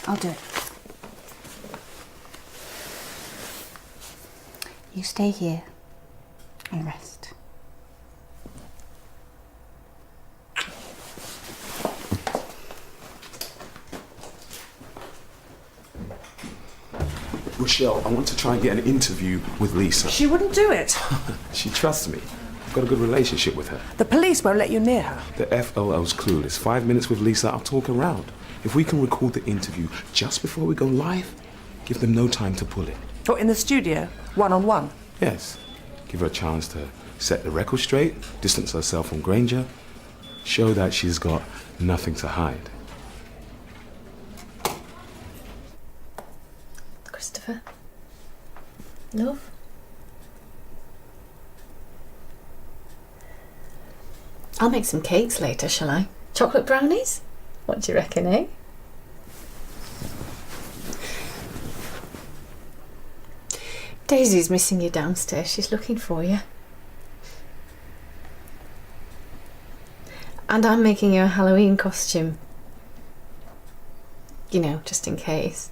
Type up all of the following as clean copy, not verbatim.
I'll do it. You stay here and rest. Rochelle, I want to try and get an interview with Lisa. She wouldn't do it. She trusts me. I've got a good relationship with her. The police won't let you near her. The FLO's clueless. 5 minutes with Lisa, I'll talk around. If we can record the interview just before we go live, give them no time to pull it. Or in the studio, one-on-one. Yes. Give her a chance to set the record straight, distance herself from Granger, show that she's got nothing to hide. Christopher? Love? I'll make some cakes later, shall I? Chocolate brownies? What do you reckon, eh? Daisy's missing you downstairs. She's looking for you. And I'm making you a Halloween costume. You know, just in case.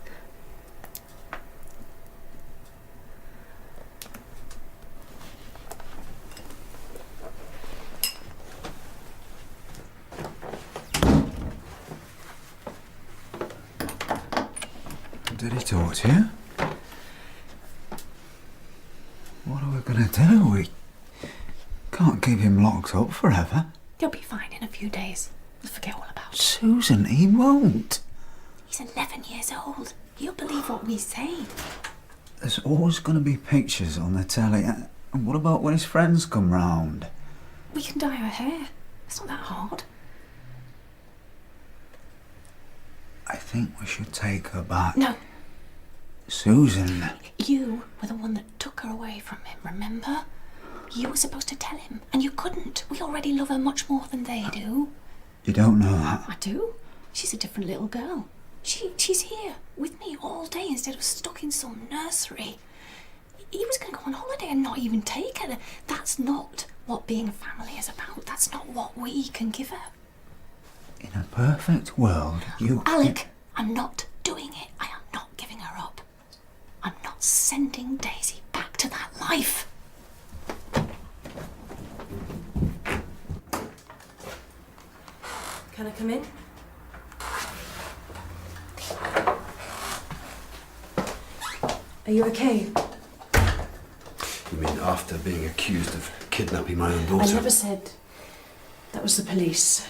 Did he talk to you? What are we gonna do? We can't keep him locked up forever. He'll be fine in a few days. We'll forget all about it. Susan, he won't. He's 11 years old. He'll believe what we say. There's always gonna be pictures on the telly. And what about when his friends come round? We can dye her hair. It's not that hard. I think we should take her back. No. Susan. You were the one that took her away from him, remember? You were supposed to tell him, and you couldn't. We already love her much more than they do. You don't know that? I do. She's a different little girl. She's here with me all day instead of stuck in some nursery. He was going to go on holiday and not even take her. That's not what being a family is about. That's not what we can give her. In a perfect world, you... Alec, I'm not doing it. I am not giving her up. I'm not sending Daisy back to that life. Can I come in? Are you okay? You mean after being accused of kidnapping my own daughter? I never said that was the police.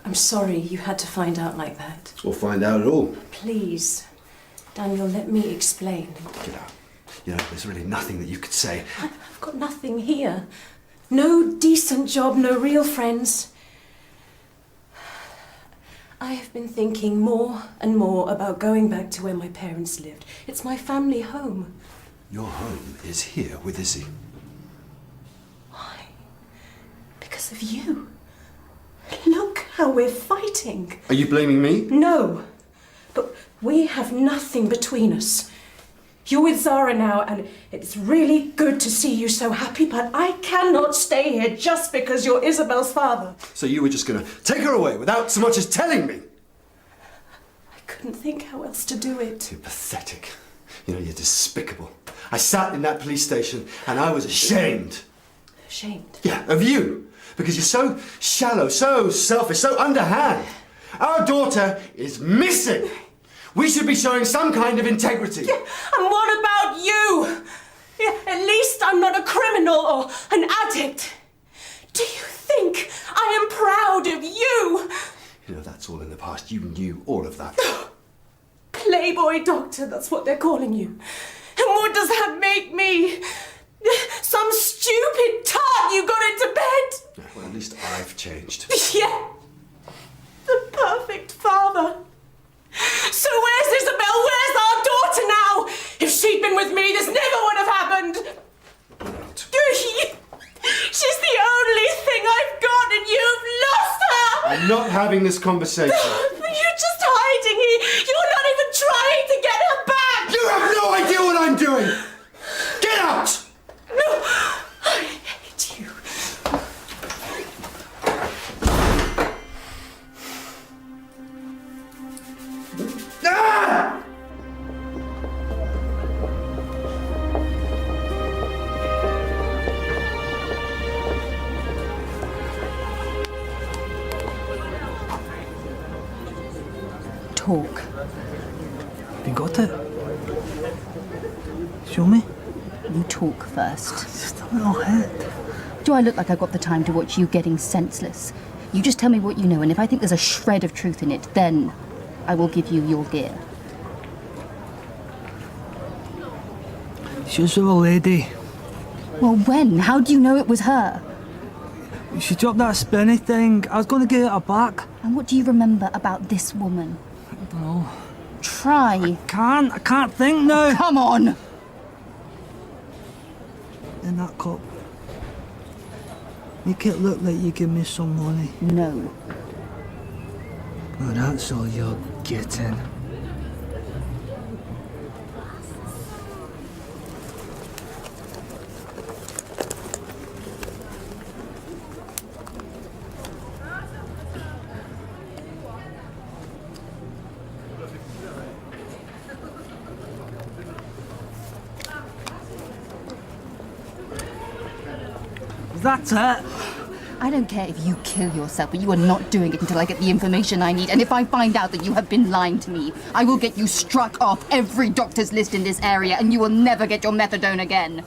I'm sorry you had to find out like that. Or find out at all. Please, Daniel, let me explain. Get out. You know, there's really nothing that you could say. I've got nothing here. No decent job, no real friends. I have been thinking more and more about going back to where my parents lived. It's my family home. Your home is here with Izzy. Why? Because of you. Look how we're fighting. Are you blaming me? No, but we have nothing between us. You're with Zara now, and it's really good to see you so happy, but I cannot stay here just because you're Isabel's father. So you were just going to take her away without so much as telling me? I couldn't think how else to do it. You're pathetic. You know, you're despicable. I sat in that police station and I was ashamed. Ashamed? Yeah, of you. Because you're so shallow, so selfish, so underhand. Our daughter is missing. We should be showing some kind of integrity. Yeah, and what about you? Yeah, at least I'm not a criminal or an addict. Do you think I am proud of you? You know, that's all in the past. You knew all of that. Playboy doctor, that's what they're calling you. And what does that make me? Some stupid tart you got into bed? Yeah, well, at least I've changed. Yeah, the perfect father. So where's Isabel? Where's our daughter now? If she'd been with me, this never would have happened. Right. She's the only thing I've got and you've lost her! I'm not having this conversation. But you're just hiding here. You're not even trying to get her back! You have no idea what I'm doing! Get out! No, I hate you. talk. Have you got it? Show me. You talk first. Just a little hit. Do I look like I've got the time to watch you getting senseless? You just tell me what you know, and if I think there's a shred of truth in it, then I will give you your gear. She was with a lady. Well, when? How do you know it was her? She dropped that spinny thing. I was going to get her back. And what do you remember about this woman? I don't know. Try. I can't think now. Come on! In that cup. Make it look like you give me some money. No. Oh, that's all you're getting. That's it. I don't care if you kill yourself, but you are not doing it until I get the information I need. And if I find out that you have been lying to me, I will get you struck off every doctor's list in this area, and you will never get your methadone again.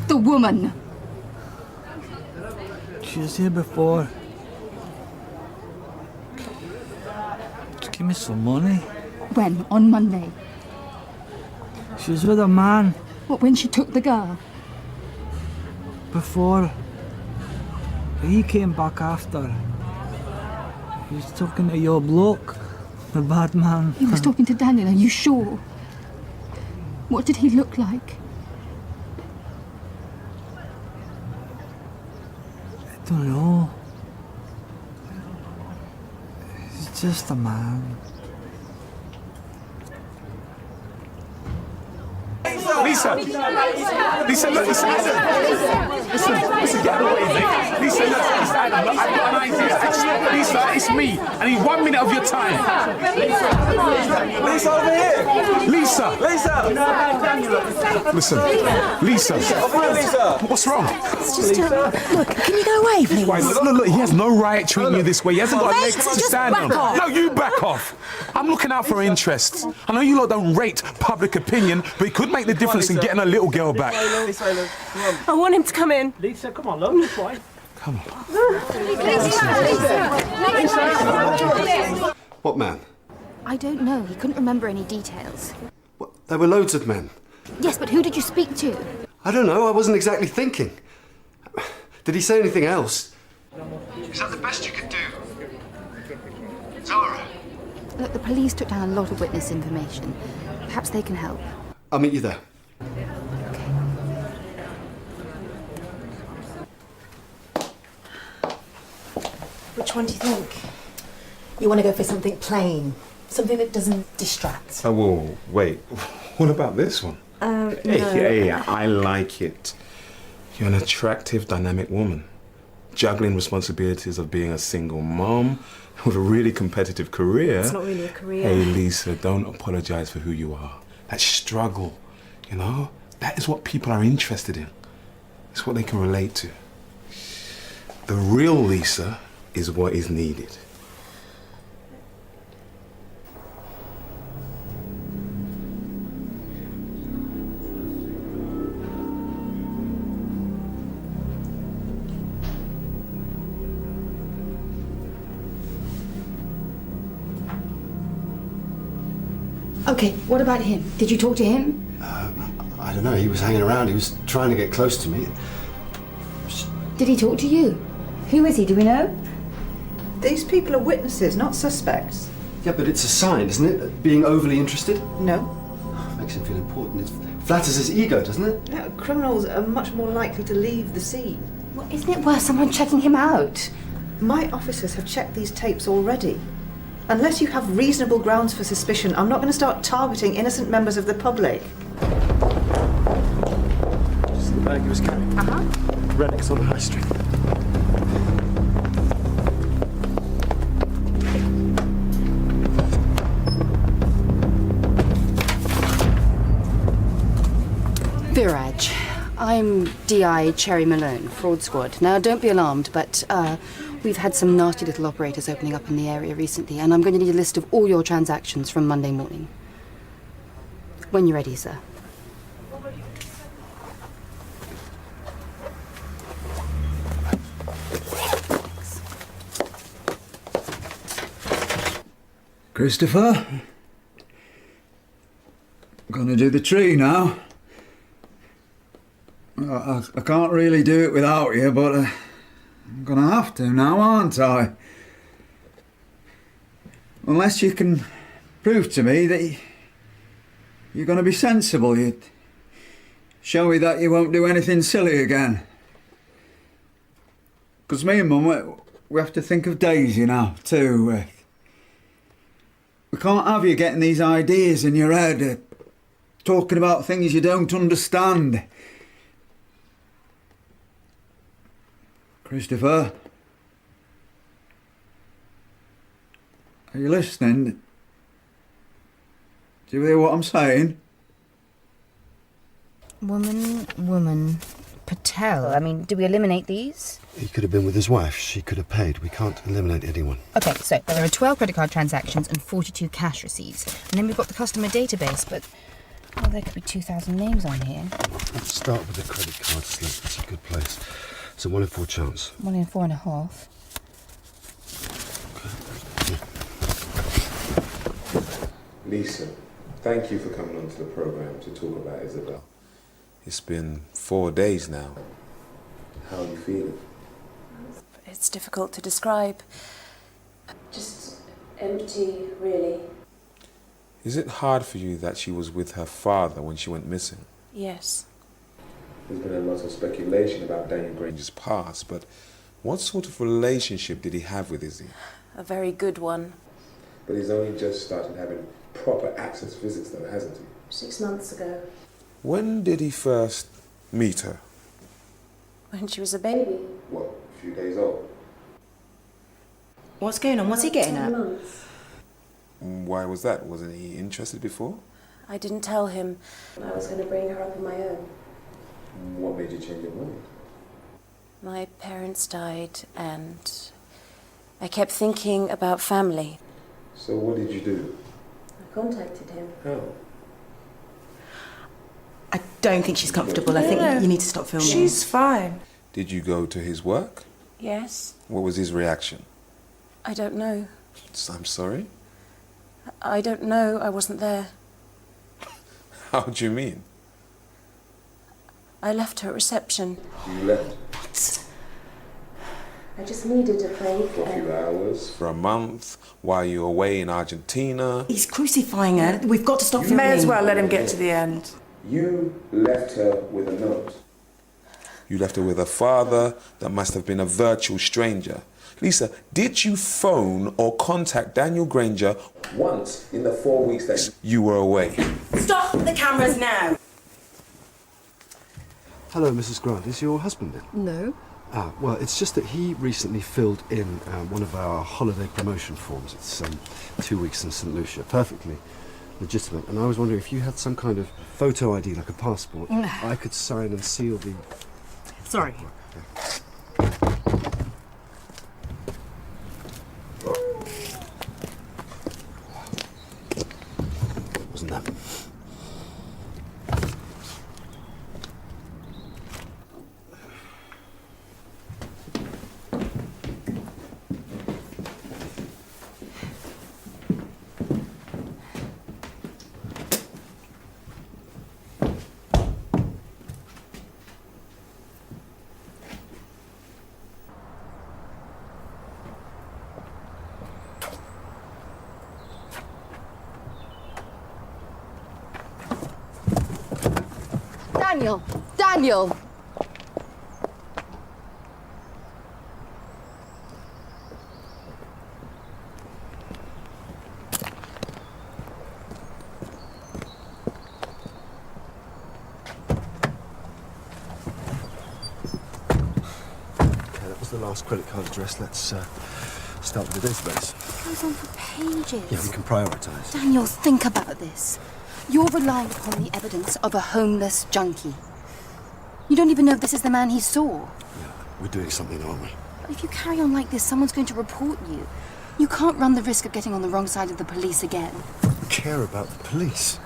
The woman. She was here before. Just give me some money. When? On Monday? She was with a man. What, when she took the girl? Before. He came back after. He was talking to your bloke, the bad man. He was talking to Daniel, are you sure? What did he look like? I don't know. He's just a man. Lisa! Lisa, look, it's Adam! Listen, get away, mate. Lisa, look, it's Adam. Look, I've got an idea. Lisa, it's me. I need 1 minute of your time. Lisa, over here! Lisa! Lisa! Listen, Lisa. Lisa! What's wrong? It's just look, can you go away, please? Why, look, he has no right treating you this way. He hasn't got a leg to just stand back on. off. No, you back off. I'm looking out for her interests. I know you lot don't rate public opinion, but it could make the difference in getting a little girl back. I want him to come in. Lisa, come on, love, this way. Come on. What man? I don't know. He couldn't remember any details. What? There were loads of men. Yes, but who did you speak to? I don't know, I wasn't exactly thinking. Did he say anything else? Is that the best you could do? Zara? Look, the police took down a lot of witness information. Perhaps they can help. I'll meet you there. Which one do you think? You want to go for something plain, something that doesn't distract. Oh, whoa, wait. What about this one? No. Hey, I like it. You're an attractive, dynamic woman. Juggling responsibilities of being a single mom with a really competitive career. It's not really a career. Hey, Lisa, don't apologize for who you are. That struggle, you know, that is what people are interested in. It's what they can relate to. The real Lisa is what is needed. Okay, what about him? Did you talk to him? I don't know, he was hanging around, he was trying to get close to me. Did he talk to you? Who is he, do we know? These people are witnesses, not suspects. Yeah, but it's a sign, isn't it? Being overly interested? No. Makes him feel important. It flatters his ego, doesn't it? No, criminals are much more likely to leave the scene. Well, isn't it worth someone checking him out? My officers have checked these tapes already. Unless you have reasonable grounds for suspicion, I'm not going to start targeting innocent members of the public. Just the bag he was carrying. Relics on the high street. Viraj, I'm DI Cherry Malone, fraud squad. Now, don't be alarmed, but We've had some nasty little operators opening up in the area recently, and I'm going to need a list of all your transactions from Monday morning. When you're ready, sir. Christopher? I'm gonna do the tree now. I can't really do it without you, but I'm gonna have to now, aren't I? Unless you can prove to me that you're gonna be sensible. You show me that you won't do anything silly again. Because me and Mum, we have to think of Daisy now, too. We can't have you getting these ideas in your head, talking about things you don't understand. Christopher? Are you listening? Do you hear what I'm saying? Woman, Patel. I mean, do we eliminate these? He could have been with his wife. She could have paid. We can't eliminate anyone. Okay, so there are 12 credit card transactions and 42 cash receipts. And then we've got the customer database, but there could be 2,000 names on here. Let's start with the credit card slip. That's a good place. It's a 1 in 4 chance. 1 in 4.5. Lisa, thank you for coming onto the programme to talk about Isabel. It's been 4 days now. How are you feeling? It's difficult to describe. Just empty, really. Is it hard for you that she was with her father when she went missing? Yes. There's been a lot of speculation about Daniel Granger's past, but what sort of relationship did he have with Izzy? A very good one. But he's only just started having proper access visits though, hasn't he? 6 months ago. When did he first meet her? When she was a baby. What, a few days old? What's going on? What's he getting 10 at? months. Why was that? Wasn't he interested before? I didn't tell him. I was going to bring her up on my own. What made you change your mind? My parents died and I kept thinking about family. So what did you do? I contacted him. How? I don't think she's comfortable. I think you need to stop filming. She's fine. Did you go to his work? Yes. What was his reaction? I don't know. I'm sorry? I don't know. I wasn't there. How do you mean? I left her at reception. You left? What? I just needed a break. For a few hours? For a month? While you were away in Argentina? He's crucifying her. We've got to stop filming. May as well let him get to the end. You left her with a note. You left her with a father that must have been a virtual stranger. Lisa, did you phone or contact Daniel Granger once in the 4 weeks that you were away? Stop the cameras now! Hello, Mrs. Grant. Is your husband in? No. Well, it's just that he recently filled in one of our holiday promotion forms. It's 2 weeks in St. Lucia. Perfectly legitimate. And I was wondering if you had some kind of photo ID, like a passport, I could sign and seal the... Sorry. Wasn't that? Daniel! That was the last credit card address. Let's start with the database. It goes on for pages. Yeah, we can prioritise. Daniel, think about this. You're relying upon the evidence of a homeless junkie. You don't even know if this is the man he saw. Yeah, we're doing something, aren't we? If you carry on like this, someone's going to report you. You can't run the risk of getting on the wrong side of the police again. I care about the police.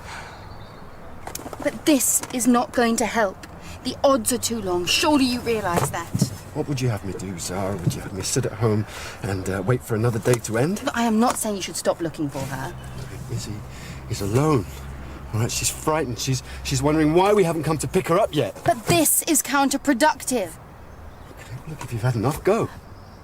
But this is not going to help. The odds are too long. Surely you realise that. What would you have me do, Zara? Would you have me sit at home and wait for another day to end? Look, I am not saying you should stop looking for her. Izzy is alone. All right, she's frightened. She's wondering why we haven't come to pick her up yet. But this is counterproductive. Look, if you've had enough, go.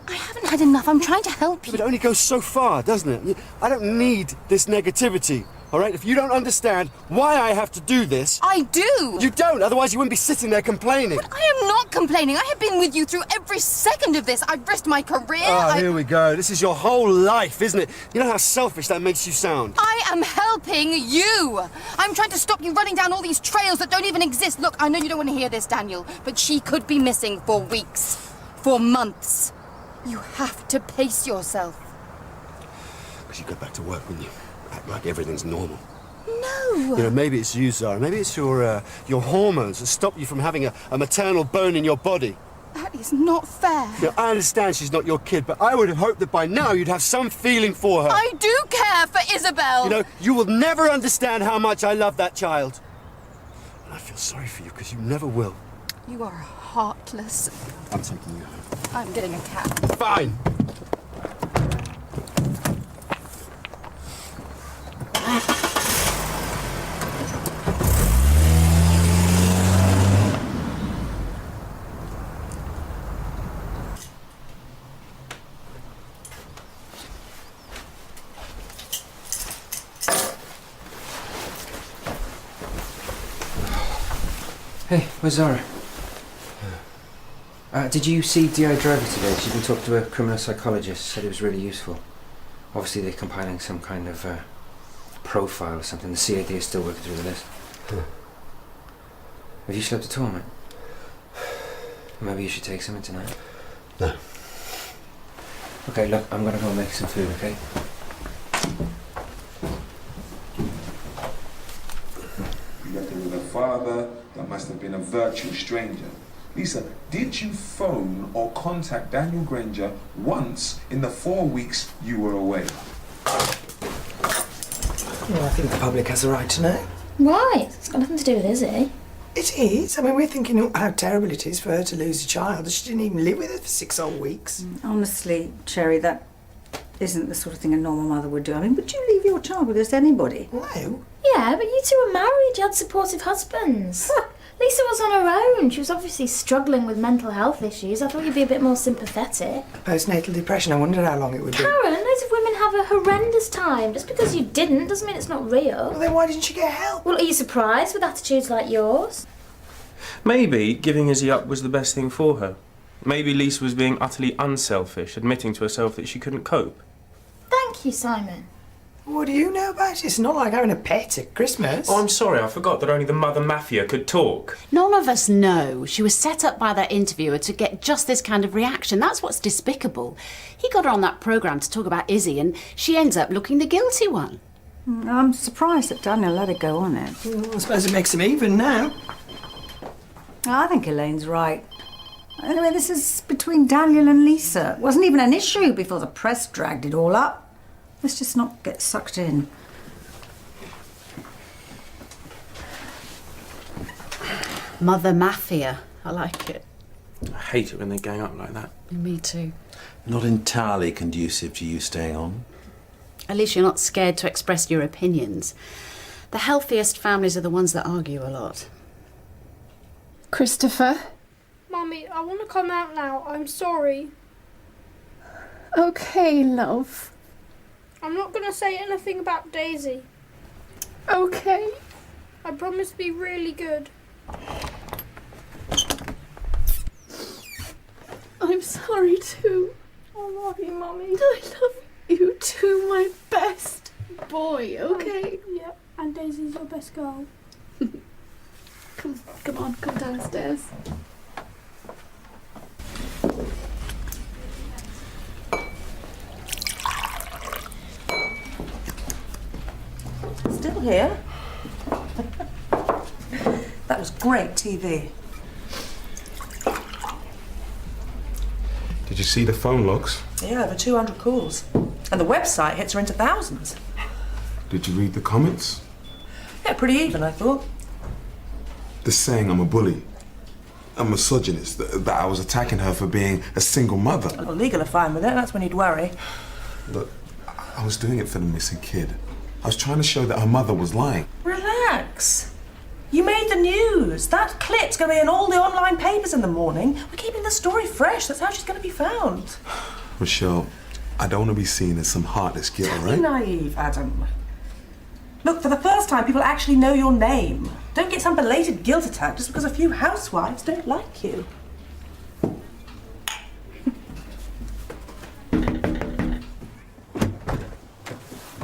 I haven't had enough. I'm trying to help you. But it only goes so far, doesn't it? I don't need this negativity, all right? If you don't understand why I have to do this... I do! You don't, otherwise you wouldn't be sitting there complaining. But I am not complaining. I have been with you through every second of this. I've risked my career. Oh, here we go. This is your whole life, isn't it? You know how selfish that makes you sound? I am helping you. I'm trying to stop you running down all these trails that don't even exist. Look, I know you don't want to hear this, Daniel, but she could be missing for weeks, for months. You have to pace yourself. Because you go back to work when you act like everything's normal. No. You know, maybe it's you, Zara. Maybe it's your hormones that stop you from having a maternal bone in your body. That is not fair. You know, I understand she's not your kid, but I would have hoped that by now you'd have some feeling for her. I do care for Isabel. You know, you will never understand how much I love that child. And I feel sorry for you because you never will. You are heartless. I'm taking you home. I'm getting a cab. Fine. Hey, where's Zara? Did you see D.I. Driver today? She'd been talking to a criminal psychologist, said it was really useful. Obviously they're compiling some kind of profile or something. The CID is still working through the list. Have you slept at all, mate? Maybe you should take something tonight? No. Okay, look, I'm gonna go make some food, okay? You left her with her father, that must have been a virtual stranger. Lisa, did you phone or contact Daniel Granger once in the 4 weeks you were away? Well, I think the public has the right to know. Right, it's got nothing to do with Izzy. It is. I mean, we're thinking how terrible it is for her to lose a child. She didn't even live with her for 6 whole weeks. Honestly, Cherry, that isn't the sort of thing a normal mother would do. I mean, would you leave your child with just anybody? No. Yeah, but you two were married. You had supportive husbands. Lisa was on her own. She was obviously struggling with mental health issues. I thought you'd be a bit more sympathetic. Postnatal depression, I wondered how long it would be. Karen, loads of women have a horrendous time. Just because you didn't doesn't mean it's not real. Well, then why didn't she get help? Well, are you surprised with attitudes like yours? Maybe giving Izzy up was the best thing for her. Maybe Lisa was being utterly unselfish, admitting to herself that she couldn't cope. Thank you, Simon. What do you know about it? It's not like having a pet at Christmas. Oh, I'm sorry, I forgot that only the mother mafia could talk. None of us know. She was set up by that interviewer to get just this kind of reaction. That's what's despicable. He got her on that programme to talk about Izzy and she ends up looking the guilty one. I'm surprised that Daniel let her go on it. Well, I suppose it makes them even now. I think Elaine's right. Anyway, this is between Daniel and Lisa. It wasn't even an issue before the press dragged it all up. Let's just not get sucked in. Mother mafia. I like it. I hate it when they gang up like that. Me too. Not entirely conducive to you staying on. At least you're not scared to express your opinions. The healthiest families are the ones that argue a lot. Christopher? Mummy, I want to come out now. I'm sorry. Okay, love. I'm not going to say anything about Daisy. Okay. I promise to be really good. I'm sorry too. I love you, Mummy. I love you too, my best boy, okay? Yep, and Daisy's your best girl. Come on, come downstairs. Still here? That was great TV. Did you see the phone logs? Yeah, over 200 calls. And the website hits her into thousands. Did you read the comments? Yeah, pretty even, I thought. They're saying I'm a bully, a misogynist, that I was attacking her for being a single mother. Well, legal are fine with it, that's when you'd worry. Look, I was doing it for the missing kid. I was trying to show that her mother was lying. Relax. You made the news. That clip's going to be in all the online papers in the morning. We're keeping the story fresh. That's how she's going to be found. Rochelle, I don't want to be seen as some heartless kid, all Don't right? be naive, Adam. Look, for the first time, people actually know your name. Don't get some belated guilt attack just because a few housewives don't like you.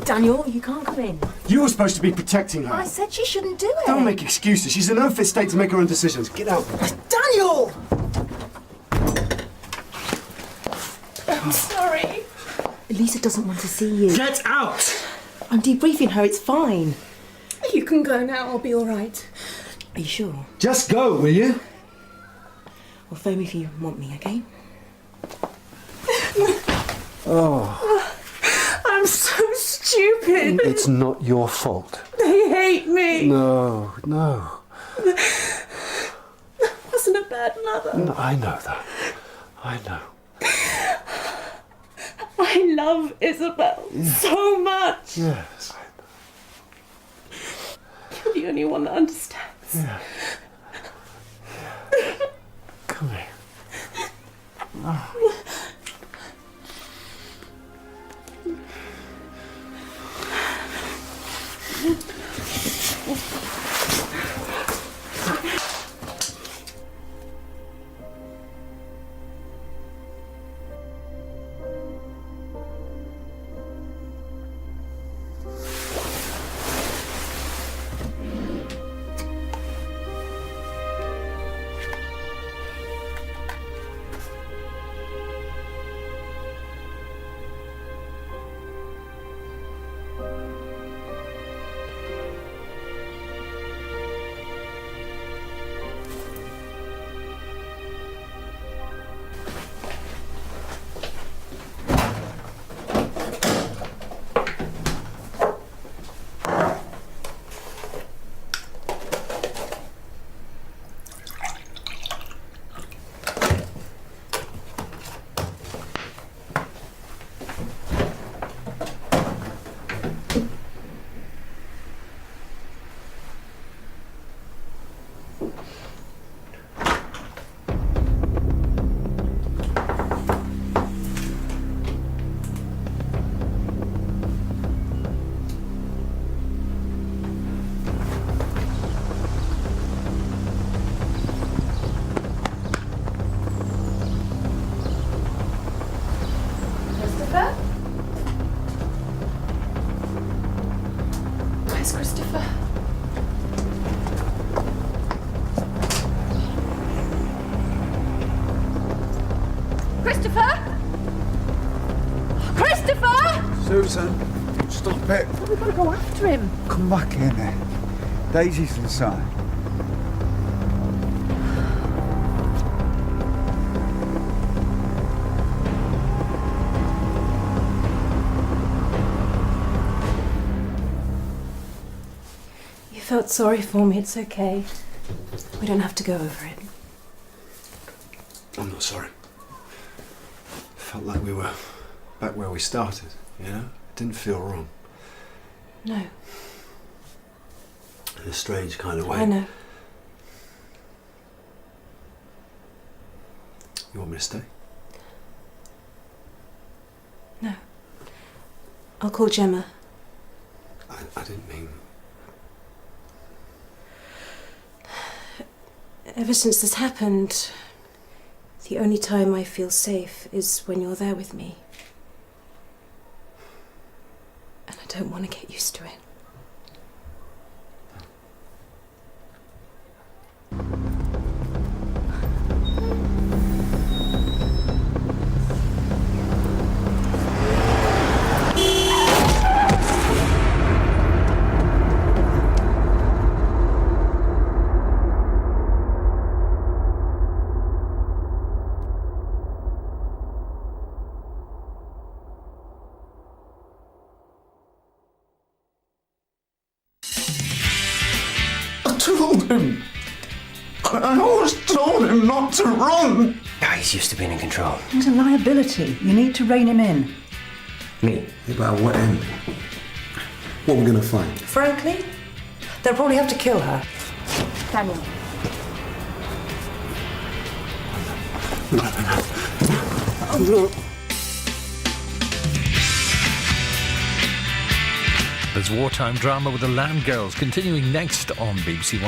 Daniel, you can't come in. You were supposed to be protecting her. I said she shouldn't do it. Don't make excuses. She's in an unfit state to make her own decisions. Get out. Daniel! I'm sorry. Lisa doesn't want to see you. Get out! I'm debriefing her, it's fine. You can go now, I'll be alright. Are you sure? Just go, will you? Well, phone me if you want me, okay? Oh. I'm so stupid. It's not your fault. They hate me. No, no. I wasn't a bad mother. No, I know that. I know. I love Isabel so much. Yes. You're the only one that understands. Yeah. Come here. Oh. Where's Christopher? Christopher? Christopher! Susan, stop it. We've got to go after him. Come back in there. Daisy's inside. You felt sorry for me, it's okay. We don't have to go over it. I'm not sorry. Felt like we were back where we started, you know? It didn't feel wrong. No. In a strange kind of way. I know. You want me to stay? No. I'll call Gemma. I didn't mean... Ever since this happened, the only time I feel safe is when you're there with me. And I don't want to get used to it. him. I always told him not to run. Ah, he's used to being in control. He's a liability. You need to rein him in. Me? About what end? What are we going to find? Frankly, they'll probably have to kill her. Daniel. There's wartime drama with the Land Girls continuing next on BBC1.